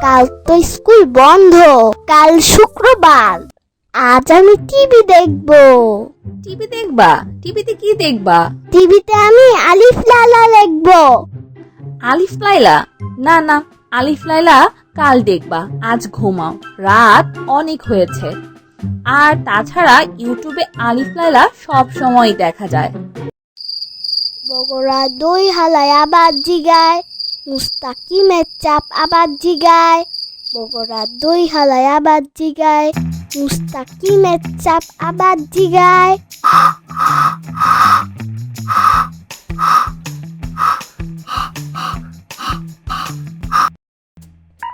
কাল তো স্কুল বন্ধ, কাল শুক্রবার। আজ আমি টিভি দেখবো। টিভি দেখবা? টিভিতে কি দেখবা? টিভিতে আমি আলিফ লায়লা দেখবো। আলিফ লায়লা? না না, আলিফ লায়লা কাল দেখবা, আজ ঘুমাও, রাত অনেক হয়েছে। আর তাছাড়া ইউটিউবে আলিফ লায়লা সব সময় দেখা যায়। বগরা দই হালায় আবার জিগায়, মুস্তাকিমের চাপ আবার জিগায়। বগরা দই হালায় আবার জিগায়, মুস্তাকিমের চাপ আবার জিগায়।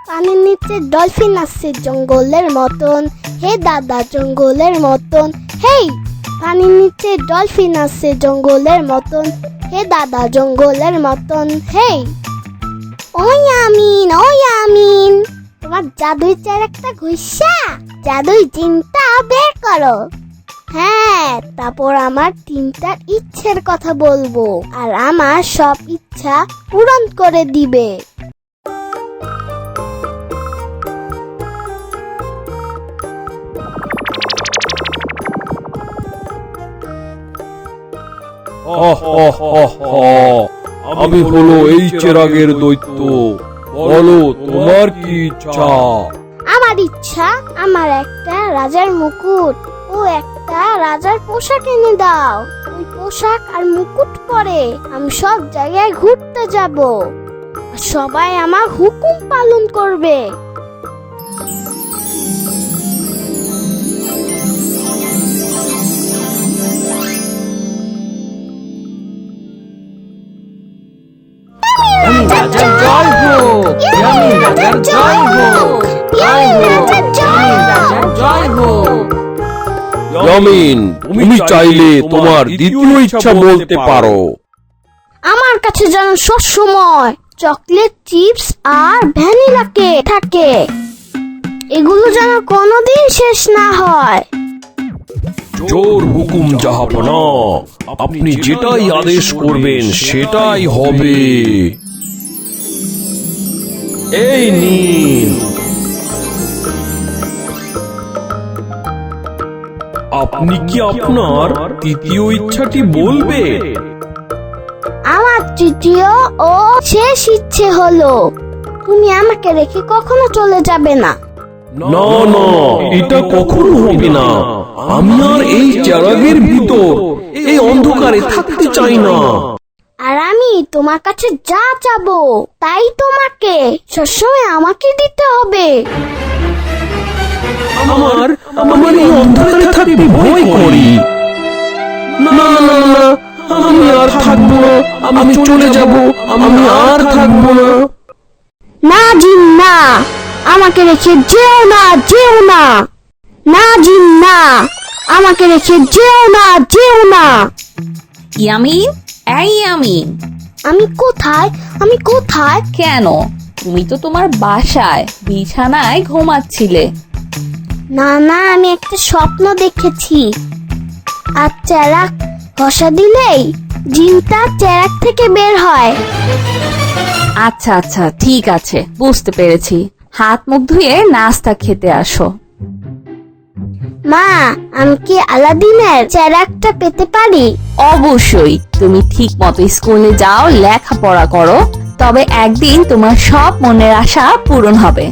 পানির নিচে ডলফিন আসছে জঙ্গলের মতন, হে দাদা জঙ্গলের মতন। হেই, পানির নিচে ডলফিন আসছে জঙ্গলের মতন, হে দাদা জঙ্গলের মতন। হেই, ওই আমিন, ওই আমিন, তোমার জাদুই চেরাকটা ঘুষা জাদুই জিনটা বের করো। হ্যাঁ, তারপর আমার 3টা ইচ্ছের কথা বলবো, আর আমার সব ইচ্ছা পূরণ করে দিবে। আমি হলো এই চেরাগের দৈত্য। বলো তোমার কি ইচ্ছা? আমার ইচ্ছা আমার একটা রাজার মুকুট ও একটা রাজার পোশাক এনে দাও। ওই পোশাক আর মুকুট পরে আমি সব জায়গায় ঘুরতে যাব, আর সবাই আমার হুকুম পালন করবে। ইয়ামিন, তুমি চাইলে তোমার দ্বিতীয় ইচ্ছা বলতে পারো। আমার কাছে যেন সবসময় চকলেট, চিপস আর ভ্যানিলা কেক থাকে, এগুলো যেন কোনোদিন শেষ না হয়। জোর হুকুম জাহাপনা, আপনি যেটাই আদেশ করবেন সেটাই হবে। এই নিন। আপনি কি আপনার তৃতীয় ইচ্ছাটি বলবেন? আমার তৃতীয় ও শেষ ইচ্ছে হলো তুমি আমাকে রেখে কখনো চলে যাবে না। না না, এটা কখনো হবে না। আমি আর এই চেরাগের ভিতর এই অন্ধকারে থাকতে চাই না। আর আমি তোমার কাছে যা চাবো তাই তোমাকে সবসময় আমাকে দিতে হবে। আমার আমার এই অন্ধকারে থাকতে ভয় করি। না না না, আমি আর থাকবো না, আমি চলে যাব, আমি আর থাকবো না। না জিন না, আমাকে রেখে যেও না, যেও না। না জিন না, আমাকে রেখে যেও না, যেও না। ইয়ামিন, এই ইয়ামিন, আমি কোথায়, আমি কোথায়? কেন? তুমি তো তোমার বাসায় বিছানায় ঘুমাচ্ছিলে। না না, আমি একটা স্বপ্ন দেখেছি। আর চেরাক ঘষা দিলেই জিনটা চেরাক থেকে বের হয়। আচ্ছা আচ্ছা, ঠিক আছে, বুঝতে পেরেছি। হাত মুখ ধুয়ে নাস্তা খেতে আসো। মা, আমি কি আলাদিনের চেরাকটা পেতে পারি? অবশ্যই। তুমি ঠিক মতো স্কুলে যাও, লেখাপড়া করো, তবে একদিন তোমার সব মনের আশা পূরণ হবে।